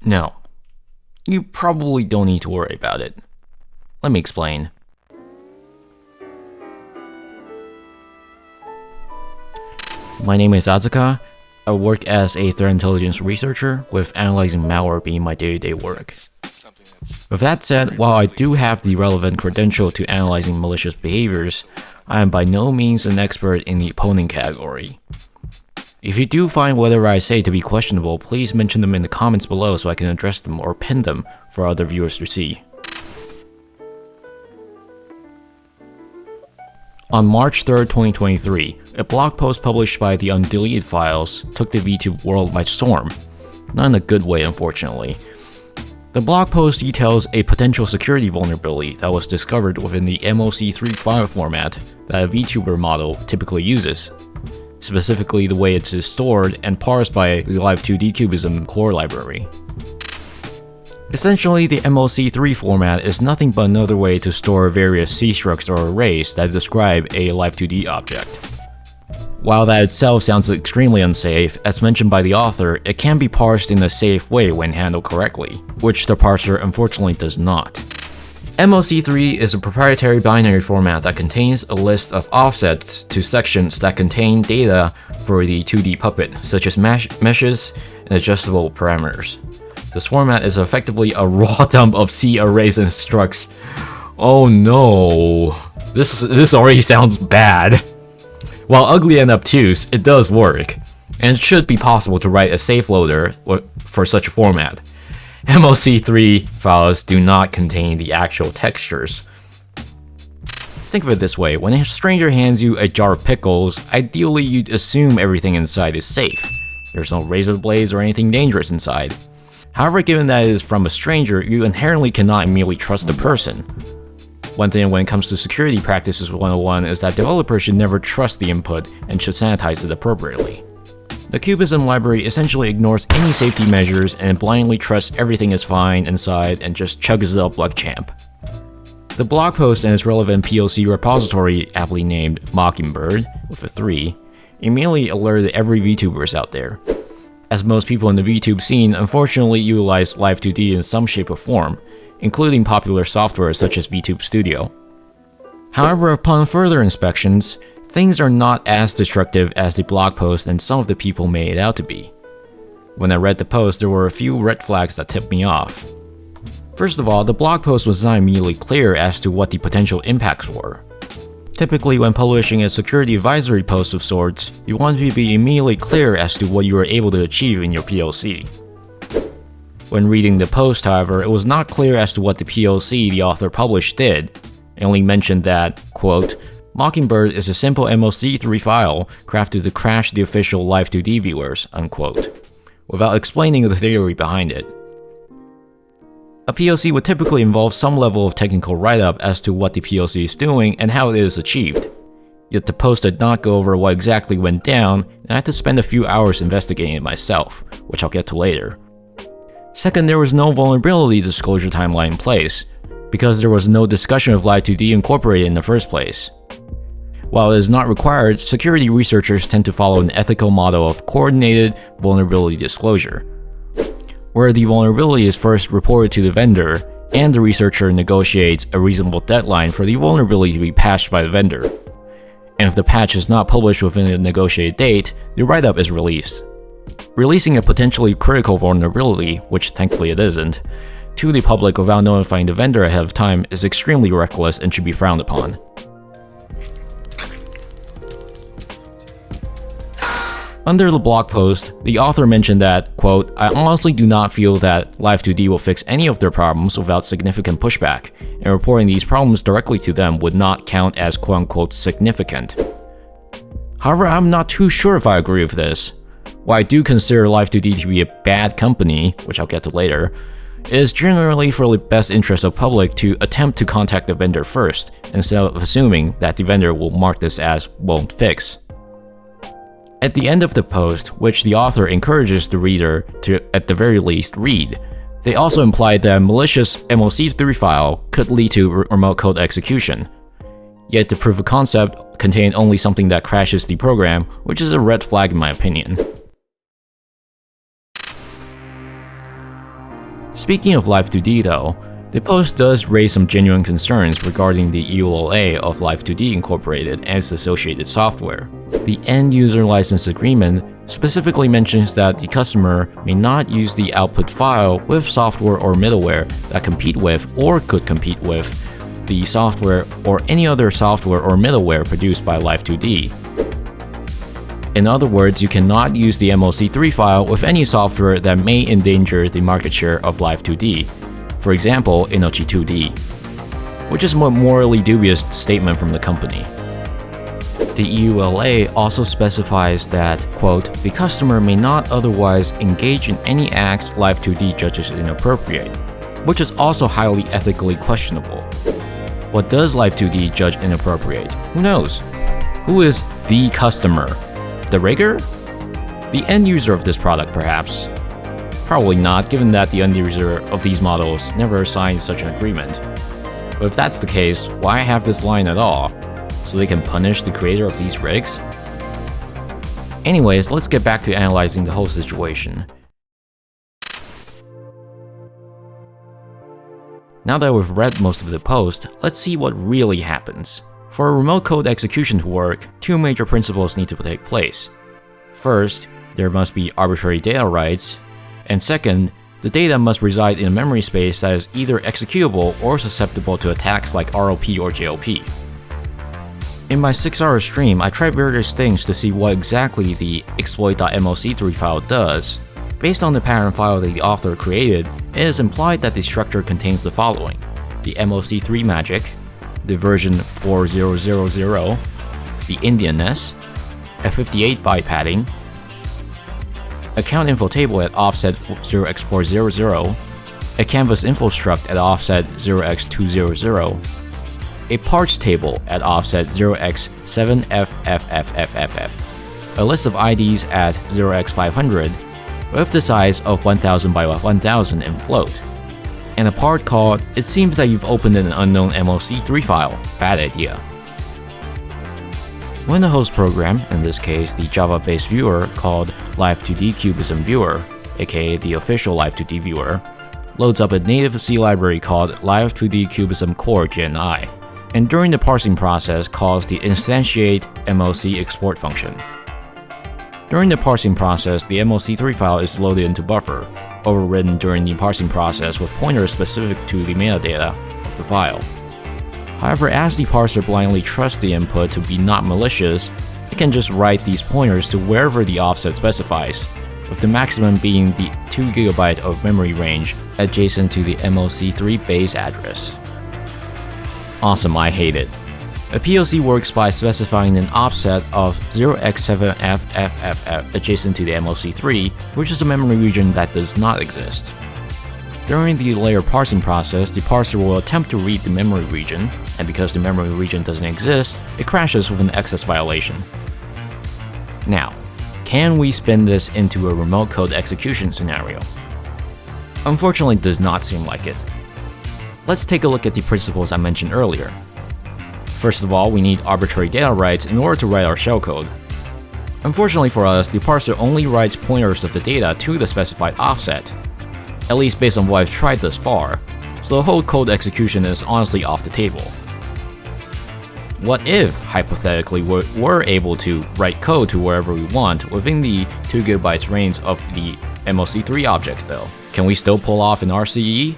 No, you probably don't need to worry about it. Let me explain. My name is Azuka. I work as a threat intelligence researcher, with analyzing malware being my day-to-day work. With that said, while I do have the relevant credential to analyzing malicious behaviors, I am by no means an expert in the opponent category. If you do find whatever I say to be questionable, please mention them in the comments below so I can address them or pin them for other viewers to see. On March 3rd, 2023, a blog post published by the Undeleted Files took the VTube world by storm. Not in a good way, unfortunately. The blog post details a potential security vulnerability that was discovered within the moc3 file format that a VTuber model typically uses, specifically the way it is stored and parsed by the Live2D Cubism core library. Essentially, the moc3 format is nothing but another way to store various C-structs or arrays that describe a Live2D object. While that itself sounds extremely unsafe, as mentioned by the author, it can be parsed in a safe way when handled correctly, which the parser unfortunately does not. moc3 is a proprietary binary format that contains a list of offsets to sections that contain data for the 2D puppet, such as meshes and adjustable parameters. This format is effectively a raw dump of C arrays and structs. Oh no, this already sounds bad. While ugly and obtuse, it does work, and it should be possible to write a safe loader for such a format. moc3 files do not contain the actual textures. Think of it this way, when a stranger hands you a jar of pickles, ideally you'd assume everything inside is safe. There's no razor blades or anything dangerous inside. However, given that it is from a stranger, you inherently cannot immediately trust the person. One thing when it comes to security practices 101 is that developers should never trust the input and should sanitize it appropriately. The Cubism library essentially ignores any safety measures and blindly trusts everything is fine inside and just chugs it up like champ. The blog post and its relevant POC repository, aptly named moc3ingbird, with a 3, immediately alerted every VTubers out there, as most people in the VTube scene unfortunately utilize Live2D in some shape or form, including popular software such as VTube Studio. However, upon further inspections, things are not as destructive as the blog post and some of the people made it out to be. When I read the post, there were a few red flags that tipped me off. First of all, the blog post was not immediately clear as to what the potential impacts were. Typically, when publishing a security advisory post of sorts, you want to be immediately clear as to what you were able to achieve in your POC. When reading the post, however, it was not clear as to what the POC the author published did. It only mentioned that, quote, moc3ingbird is a simple moc3 file crafted to crash the official Live2D viewers, unquote, without explaining the theory behind it. A POC would typically involve some level of technical write-up as to what the POC is doing and how it is achieved. Yet the post did not go over what exactly went down, and I had to spend a few hours investigating it myself, which I'll get to later. Second, there was no vulnerability disclosure timeline in place, because there was no discussion of Live2D incorporated in the first place. While it is not required, security researchers tend to follow an ethical model of coordinated vulnerability disclosure, where the vulnerability is first reported to the vendor, and the researcher negotiates a reasonable deadline for the vulnerability to be patched by the vendor. And if the patch is not published within a negotiated date, the write-up is released. Releasing a potentially critical vulnerability, which thankfully it isn't, to the public without notifying the vendor ahead of time is extremely reckless and should be frowned upon. Under the blog post, the author mentioned that, quote, I honestly do not feel that Live2D will fix any of their problems without significant pushback, and reporting these problems directly to them would not count as quote-unquote significant. However, I'm not too sure if I agree with this. While I do consider Live2D to be a bad company, which I'll get to later, it is generally for the best interest of public to attempt to contact the vendor first, instead of assuming that the vendor will mark this as won't fix. At the end of the post, which the author encourages the reader to, at the very least, read, they also implied that a malicious moc3 file could lead to remote code execution. Yet the proof of concept contained only something that crashes the program, which is a red flag in my opinion. Speaking of Live2D though, the post does raise some genuine concerns regarding the EULA of Live2D Incorporated and its associated software. The end user license agreement specifically mentions that the customer may not use the output file with software or middleware that compete with or could compete with the software or any other software or middleware produced by Live2D. In other words, you cannot use the moc3 file with any software that may endanger the market share of Live2D, for example, Inochi2D, which is a morally dubious statement from the company. The EULA also specifies that, quote, the customer may not otherwise engage in any acts Live2D judges inappropriate, which is also highly ethically questionable. What does Live2D judge inappropriate? Who knows? Who is the customer? The rigger? The end user of this product, perhaps? Probably not, given that the end user of these models never signed such an agreement. But if that's the case, why have this line at all? So they can punish the creator of these rigs? Anyways, let's get back to analyzing the whole situation. Now that we've read most of the post, let's see what really happens. For a remote code execution to work, two major principles need to take place. First, there must be arbitrary data rights, and second, the data must reside in a memory space that is either executable or susceptible to attacks like ROP or JLP. In my 6-hour stream, I tried various things to see what exactly the exploit.moc3 file does. Based on the pattern file that the author created, it is implied that the structure contains the following: the moc3 magic, the version 4000, the Indianness, a 58-byte padding, account info table at offset 0x400, a canvas info struct at offset 0x200, a parts table at offset 0x7ffffff, a list of IDs at 0x500 with the size of 1000 by 1000 in float, and a part called "It seems that you've opened an unknown moc3 file, bad idea." When a host program, in this case the Java-based viewer called Live2D Cubism viewer, aka the official Live2D viewer, loads up a native C library called Live2D Cubism Core Gen I, and during the parsing process calls the instantiate moc export function. During the parsing process, the moc3 file is loaded into buffer, overridden during the parsing process with pointers specific to the metadata of the file. However, as the parser blindly trusts the input to be not malicious, it can just write these pointers to wherever the offset specifies, with the maximum being the 2 GB of memory range adjacent to the moc3 base address. Awesome, I hate it. A POC works by specifying an offset of 0x7ffff adjacent to the moc3, which is a memory region that does not exist. During the layer parsing process, the parser will attempt to read the memory region, and because the memory region doesn't exist, it crashes with an access violation. Now, can we spin this into a remote code execution scenario? Unfortunately, it does not seem like it. Let's take a look at the principles I mentioned earlier. First of all, we need arbitrary data rights in order to write our shellcode. Unfortunately for us, the parser only writes pointers of the data to the specified offset, at least based on what I've tried thus far, so the whole code execution is honestly off the table. What if, hypothetically, we're able to write code to wherever we want within the 2 GB range of the moc3 objects though? Can we still pull off an RCE?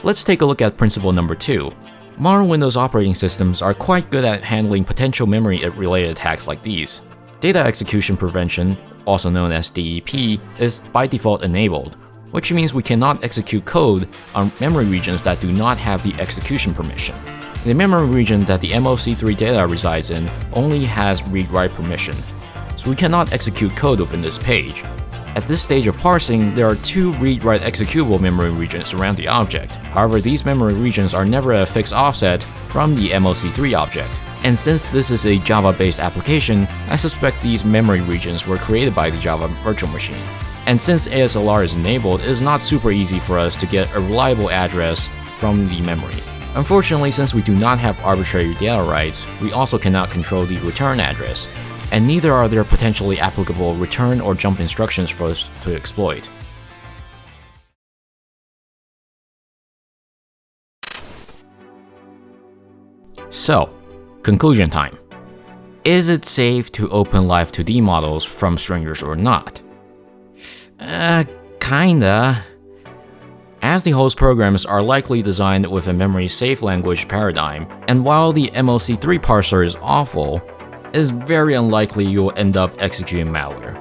Let's take a look at principle number 2. Modern Windows operating systems are quite good at handling potential memory-related attacks like these. Data execution prevention, also known as DEP, is by default enabled, which means we cannot execute code on memory regions that do not have the execution permission. The memory region that the moc3 data resides in only has read-write permission, so we cannot execute code within this page. At this stage of parsing, there are 2 read-write executable memory regions around the object. However, these memory regions are never a fixed offset from the moc3 object. And since this is a Java-based application, I suspect these memory regions were created by the Java virtual machine. And since ASLR is enabled, it is not super easy for us to get a reliable address from the memory. Unfortunately, since we do not have arbitrary data rights, we also cannot control the return address, and neither are there potentially applicable return or jump instructions for us to exploit. So, conclusion time. Is it safe to open Live2D models from strangers or not? Kinda. As the host programs are likely designed with a memory-safe language paradigm, and while the moc3 parser is awful, it is very unlikely you'll end up executing malware.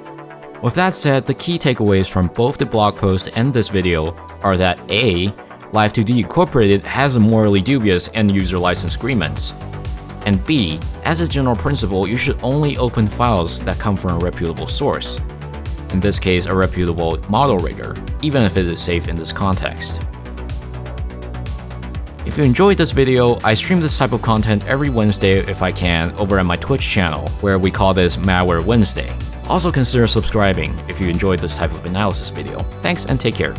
With that said, the key takeaways from both the blog post and this video are that A. Live2D Incorporated has morally dubious end-user license agreements, and B. As a general principle, you should only open files that come from a reputable source. In this case, a reputable model rigger, even if it is safe in this context. If you enjoyed this video, I stream this type of content every Wednesday if I can over at my Twitch channel, where we call this Malware Wednesday. Also consider subscribing if you enjoyed this type of analysis video. Thanks and take care.